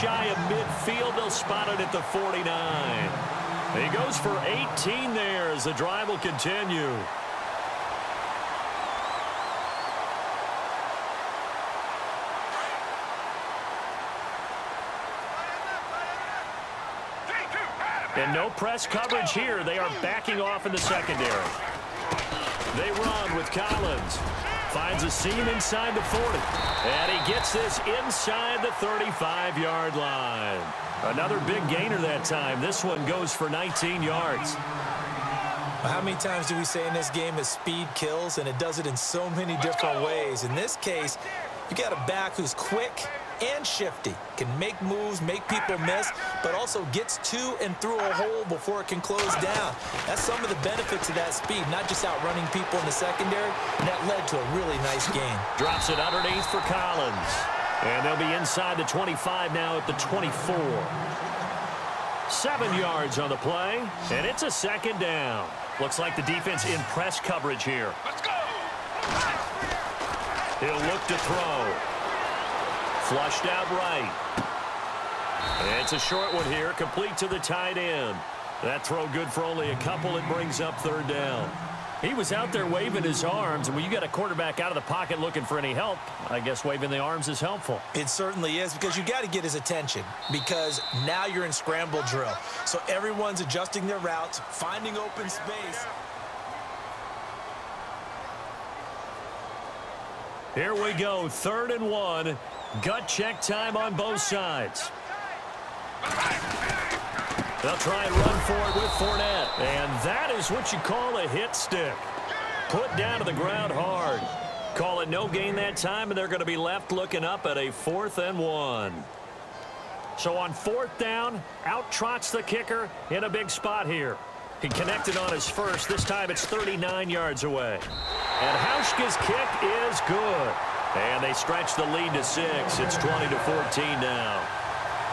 shy of midfield. They'll spot it at the 49. He goes for 18 there as the drive will continue. And no press coverage here. They are backing off in the secondary. They run with Collins. Finds a seam inside the 40. And he gets this inside the 35-yard line. Another big gainer that time. This one goes for 19 yards. How many times do we say in this game that speed kills, and it does it in so many different ways? In this case, you got a back who's quick and shifty, can make moves, make people miss, but also gets to and through a hole before it can close down. That's some of the benefits of that speed, not just outrunning people in the secondary, and that led to a really nice game. Drops it underneath for Collins. And they'll be inside the 25 now at the 24. 7 yards on the play, and it's a second down. Looks like the defense in press coverage here. Let's go! He'll look to throw. Flushed out right. And it's a short one here, complete to the tight end. That throw good for only a couple. It brings up third down. He was out there waving his arms, and when you got a quarterback out of the pocket looking for any help, I guess waving the arms is helpful. It certainly is, because you got to get his attention, because now you're in scramble drill. So everyone's adjusting their routes, finding open space. Here we go, 3rd and 1. Gut check time on both sides. They'll try and run for it with Fournette. And that is what you call a hit stick. Put down to the ground hard. Call it no gain that time, and they're going to be left looking up at a 4th and 1. So on 4th down, out trots the kicker in a big spot here. He connected on his first. This time it's 39 yards away. And Hauschka's kick is good. And they stretch the lead to 6. It's 20-14 now.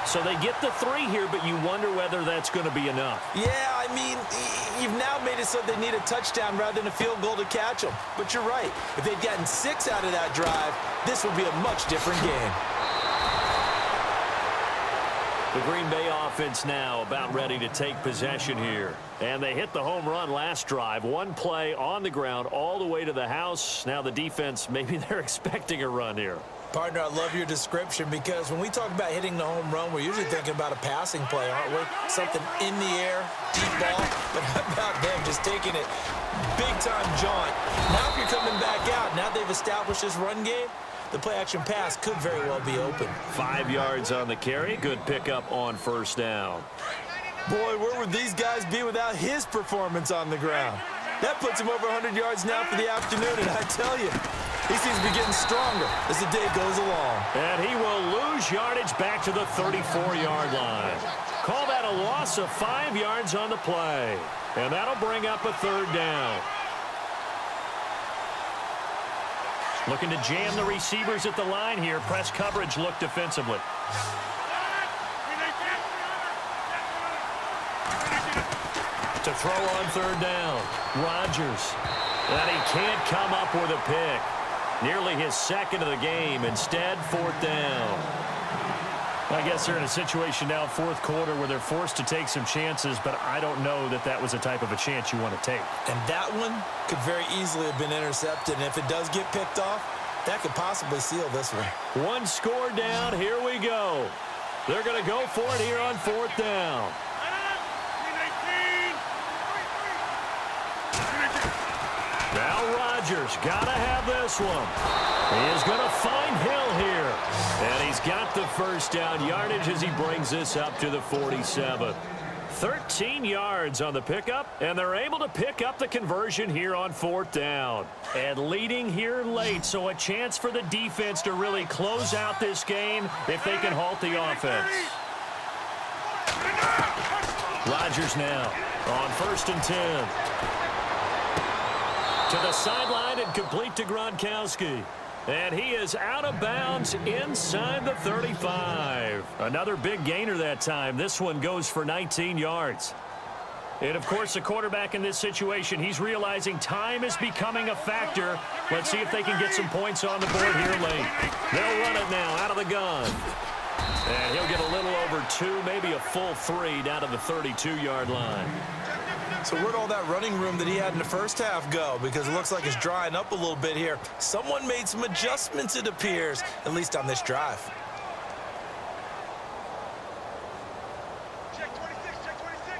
So they get the 3 here, but you wonder whether that's going to be enough. Yeah, I mean, you've now made it so they need a touchdown rather than a field goal to catch them. But you're right. If they'd gotten 6 out of that drive, this would be a much different game. The Green Bay offense now about ready to take possession here. And they hit the home run last drive. One play on the ground all the way to the house. Now the defense, maybe they're expecting a run here. Partner, I love your description, because when we talk about hitting the home run, we're usually thinking about a passing play, aren't we? Something in the air, deep ball. But how about them just taking it big-time jaunt? Now if you're coming back out, now they've established this run game, the play-action pass could very well be open. 5 yards on the carry. Good pickup on 1st down. Boy, where would these guys be without his performance on the ground? That puts him over 100 yards now for the afternoon, and I tell you, he seems to be getting stronger as the day goes along. And he will lose yardage back to the 34-yard line. Call that a loss of 5 yards on the play. And that'll bring up a 3rd down. Looking to jam the receivers at the line here. Press coverage look defensively. To throw on 3rd down. Rodgers. And he can't come up with a pick. Nearly his 2nd of the game. Instead, 4th down. I guess they're in a situation now, 4th quarter, where they're forced to take some chances, but I don't know that that was the type of a chance you want to take. And that one could very easily have been intercepted, and if it does get picked off, that could possibly seal this one. 1 score down. Here we go. They're going to go for it here on 4th down. Now Rodgers got to have this one. He is going to find Hill here. And he's got the 1st down yardage as he brings this up to the 47. 13 yards on the pickup, and they're able to pick up the conversion here on 4th down. And leading here late, so a chance for the defense to really close out this game if they can halt the offense. Rodgers now on 1st and 10. To the sideline and complete to Gronkowski. And he is out of bounds inside the 35. Another big gainer that time. This one goes for 19 yards. And, of course, the quarterback in this situation, he's realizing time is becoming a factor. Let's see if they can get some points on the board here late. They'll run it now out of the gun. And he'll get a little over 2, maybe a full 3 down to the 32-yard line. So where'd all that running room that he had in the first half go? Because it looks like it's drying up a little bit here. Someone made some adjustments, it appears, at least on this drive. Check 26, check 26.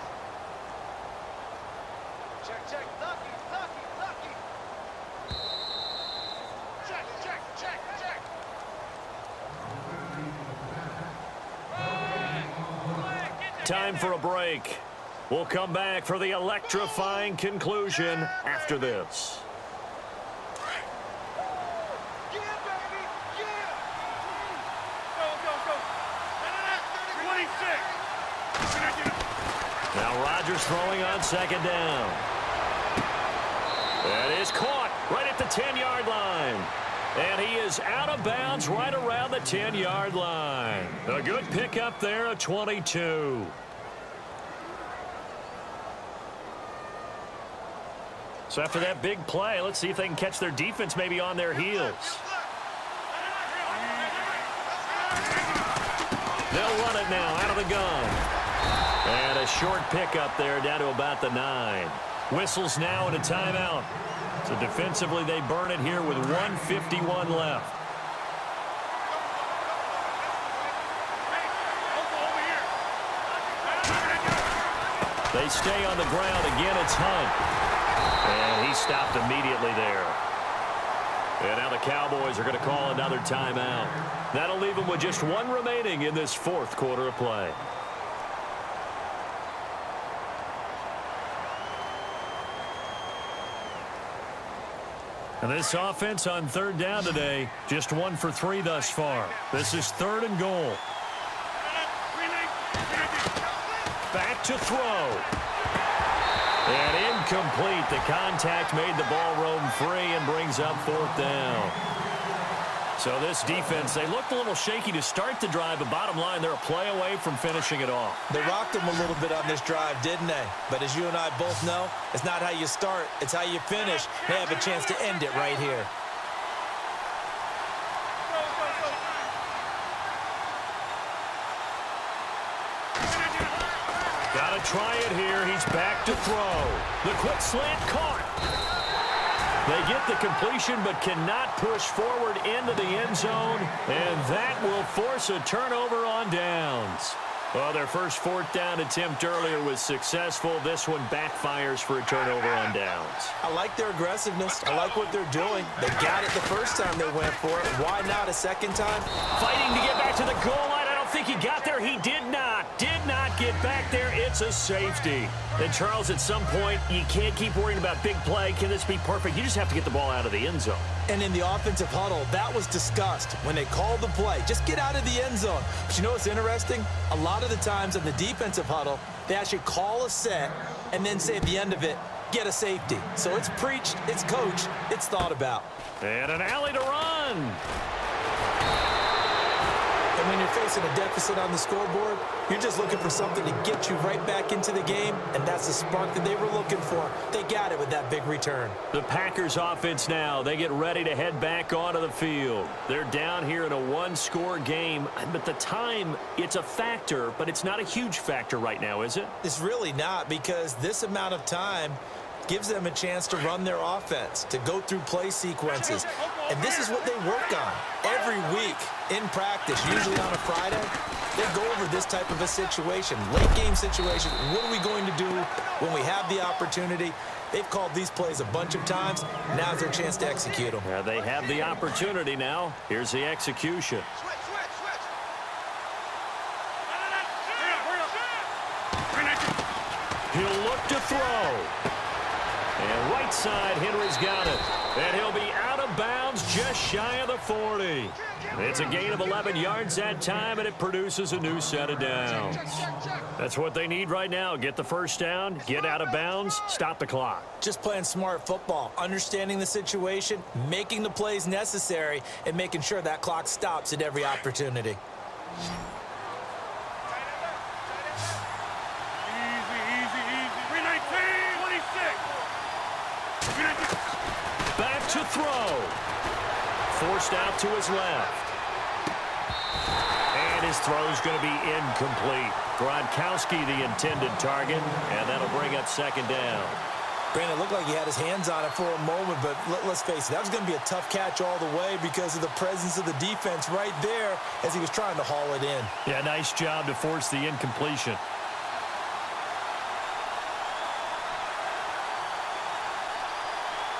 Check, lucky. Check. Time for a break. We'll come back for the electrifying conclusion after this. Yeah, baby, yeah. Go. 26. Now Rodgers throwing on second down. That is caught right at the 10-yard line. And he is out of bounds right around the 10-yard line. A good pickup there, a 22. So after that big play, let's see if they can catch their defense maybe on their heels. They'll run it now out of the gun. And a short pickup there down to about the 9. Whistles now and a timeout. So defensively, they burn it here with 1:51 left. They stay on the ground. Again, it's Hunt. And he stopped immediately there. And now the Cowboys are going to call another timeout. That'll leave them with just 1 remaining in this 4th quarter of play. And this offense on 3rd down today, just 1 for 3 thus far. This is 3rd and goal. Back to throw. And incomplete. The contact made the ball roam free and brings up 4th down. So this defense, they looked a little shaky to start the drive, but bottom line, they're a play away from finishing it off. They rocked him a little bit on this drive, didn't they? But as you and I both know, it's not how you start, it's how you finish. They have a chance to end it right here. Got to try it here. He's back to throw. The quick slant caught. They get the completion but cannot push forward into the end zone, and that will force a turnover on downs. Well, their first 4th down attempt earlier was successful. This one backfires for a turnover on downs. I like their aggressiveness. I like what they're doing. They got it the first time they went for it. Why not a second time? Fighting to get back to the goal line. I don't think he got there. He did not get back there. It's a safety. And, Charles, at some point, you can't keep worrying about big play. Can this be perfect? You just have to get the ball out of the end zone. And in the offensive huddle, that was discussed when they called the play. Just get out of the end zone. But you know what's interesting? A lot of the times in the defensive huddle, they actually call a set and then say at the end of it, get a safety. So it's preached, it's coached, it's thought about. And an alley to run. And when you're facing a deficit on the scoreboard, you're just looking for something to get you right back into the game, and that's the spark that they were looking for. They got it with that big return. The Packers offense now, they get ready to head back onto the field. They're down here in a 1-score game, but the time, it's a factor, but it's not a huge factor right now, is it? It's really not, because this amount of time gives them a chance to run their offense, to go through play sequences. And this is what they work on every week in practice, usually on a Friday. They go over this type of a situation, late game situation. What are we going to do when we have the opportunity? They've called these plays a bunch of times. Now's their chance to execute them. They have the opportunity now. Here's the execution. He'll look to throw. And right side, Henry's got it. And he'll be out of bounds just shy of the 40. It's a gain of 11 yards that time, and it produces a new set of downs. That's what they need right now. Get the first down, get out of bounds, stop the clock. Just playing smart football, understanding the situation, making the plays necessary, and making sure that clock stops at every opportunity. Back to throw. Forced out to his left. And his throw's going to be incomplete. Gronkowski, the intended target, and that'll bring up second down. Brandon, it looked like he had his hands on it for a moment, but let's face it, that was going to be a tough catch all the way because of the presence of the defense right there as he was trying to haul it in. Yeah, nice job to force the incompletion.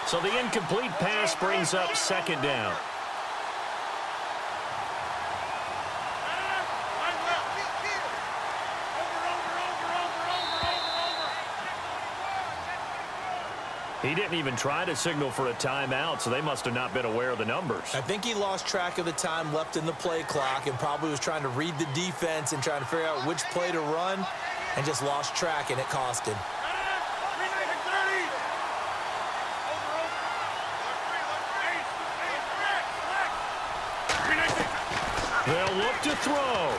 So the incomplete pass brings up second down. He didn't even try to signal for a timeout, so they must have not been aware of the numbers. I think he lost track of the time left in the play clock and probably was trying to read the defense and trying to figure out which play to run and just lost track, and it cost him. They'll look to throw.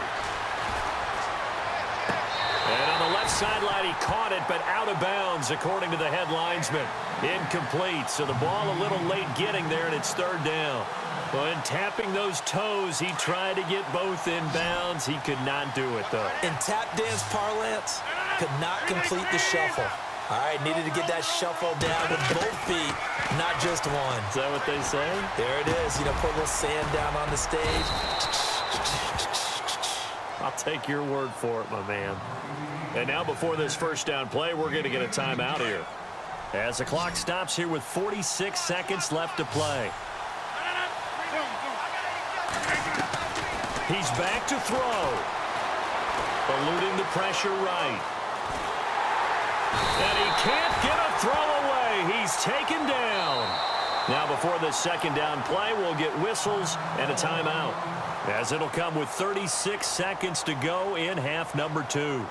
And on the left sideline, he caught it, but out of bounds, according to the head linesman. Incomplete, so the ball a little late getting there, and it's third down. When tapping those toes, he tried to get both in bounds. He could not do it, though. In tap dance parlance, could not complete the shuffle. All right, needed to get that shuffle down with both feet, not just one. Is that what they say? There it is. You know, put a little sand down on the stage. I'll take your word for it, my man. And now before this first down play, we're going to get a timeout here. As the clock stops here with 46 seconds left to play. He's back to throw. Eluding the pressure right. And he can't get a throw away. He's taken down. Now before this second down play, we'll get whistles and a timeout, as it'll come with 36 seconds to go in half number 2.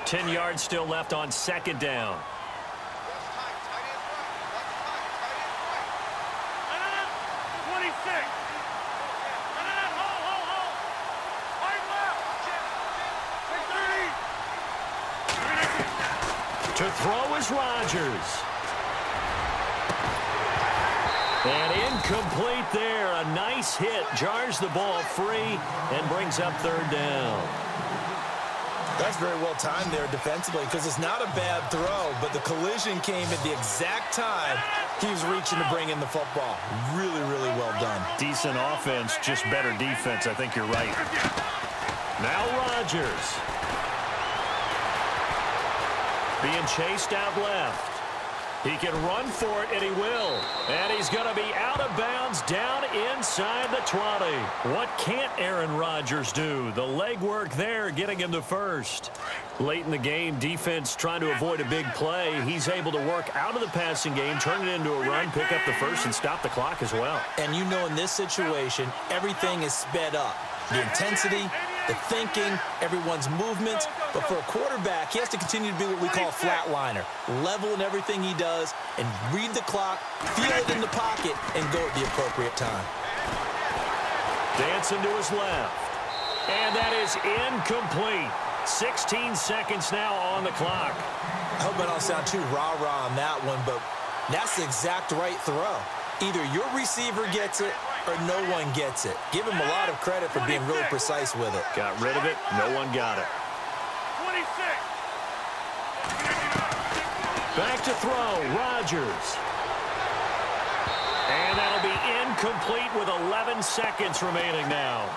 10 yards still left on second down. To throw is Rodgers. And incomplete there. A nice hit. Jars the ball free and brings up third down. That's very well timed there defensively because it's not a bad throw, but the collision came at the exact time he was reaching to bring in the football. Really, really well done. Decent offense, just better defense. I think you're right. Now Rodgers. Being chased out left. He can run for it, and he will. And he's going to be out of bounds down inside the 20. What can't Aaron Rodgers do? The legwork there getting him to first. Late in the game, defense trying to avoid a big play. He's able to work out of the passing game, turn it into a run, pick up the first, and stop the clock as well. And you know in this situation, everything is sped up. The intensity, the thinking, everyone's movements. But for a quarterback, he has to continue to be what we call a flatliner. Level in everything he does and read the clock, feel it in the pocket, and go at the appropriate time. Dancing to his left. And that is incomplete. 16 seconds now on the clock. I hope I don't sound too rah-rah on that one, but that's the exact right throw. Either your receiver gets it or no one gets it. Give him a lot of credit for being really precise with it. Got rid of it. No one got it. 26. Back to throw. Rodgers. And that'll be incomplete with 11 seconds remaining now.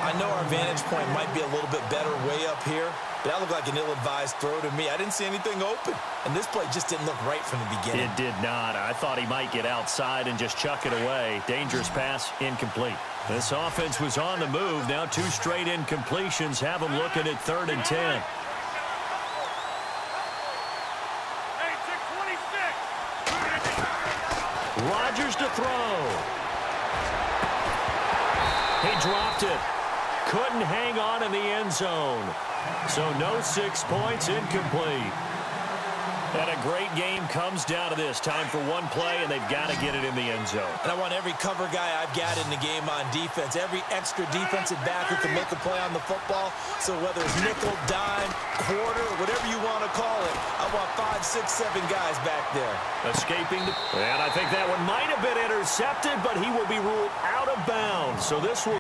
I know our vantage point might be a little bit better way up here, but that looked like an ill-advised throw to me. I didn't see anything open, and this play just didn't look right from the beginning. It did not. I thought he might get outside and just chuck it away. Dangerous pass, incomplete. This offense was on the move. Now 2 straight incompletions have them looking at 3rd and 10. Rodgers to throw. He dropped it. Couldn't hang on in the end zone. So no 6 points, incomplete. And a great game comes down to this. Time for one play, and they've got to get it in the end zone. And I want every cover guy I've got in the game on defense, every extra defensive back who can make a play on the football. So whether it's nickel, dime, quarter, whatever you want to call it, I want 5, 6, 7 guys back there. Escaping. And I think that one might have been intercepted, but he will be ruled out of bounds. So this will